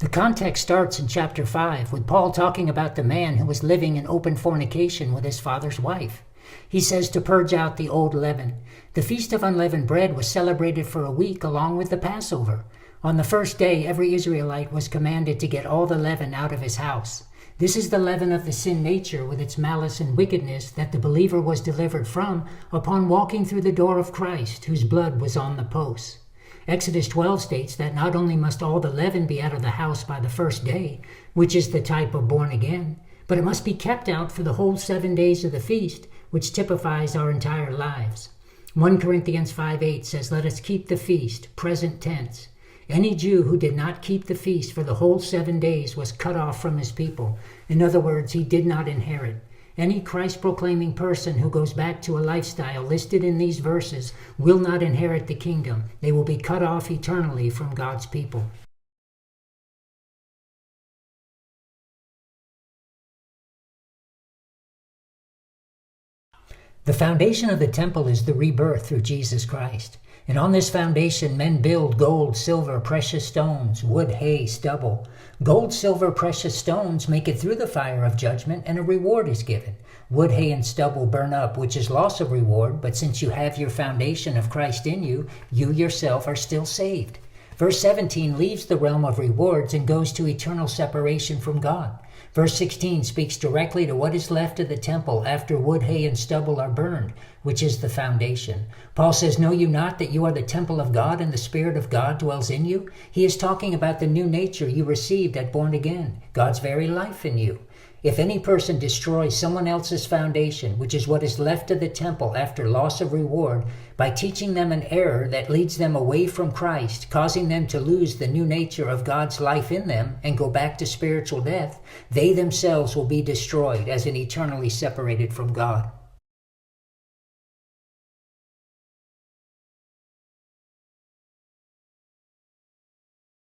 The context starts in chapter 5 with Paul talking about the man who was living in open fornication with his father's wife. He says to purge out the old leaven. The Feast of Unleavened Bread was celebrated for a week along with the Passover. On the first day, every Israelite was commanded to get all the leaven out of his house. This is the leaven of the sin nature with its malice and wickedness that the believer was delivered from upon walking through the door of Christ, whose blood was on the posts. Exodus 12 states that not only must all the leaven be out of the house by the first day, which is the type of born again, but it must be kept out for the whole 7 days of the feast, which typifies our entire lives. 1 Corinthians 5:8 says, "Let us keep the feast," present tense. Any Jew who did not keep the feast for the whole 7 days was cut off from his people. In other words, he did not inherit. Any Christ-proclaiming person who goes back to a lifestyle listed in these verses will not inherit the kingdom. They will be cut off eternally from God's people. The foundation of the temple is the rebirth through Jesus Christ. And on this foundation, men build gold, silver, precious stones, wood, hay, stubble. Gold, silver, precious stones make it through the fire of judgment, and a reward is given. Wood, hay, and stubble burn up, which is loss of reward, but since you have your foundation of Christ in you, you yourself are still saved. Verse 17 leaves the realm of rewards and goes to eternal separation from God. Verse 16 speaks directly to what is left of the temple after wood, hay, and stubble are burned, which is the foundation. Paul says, "Know you not that you are the temple of God and the Spirit of God dwells in you?" He is talking about the new nature you received at born again, God's very life in you. If any person destroys someone else's foundation, which is what is left of the temple after loss of reward, by teaching them an error that leads them away from Christ, causing them to lose the new nature of God's life in them and go back to spiritual death, they themselves will be destroyed as in eternally separated from God.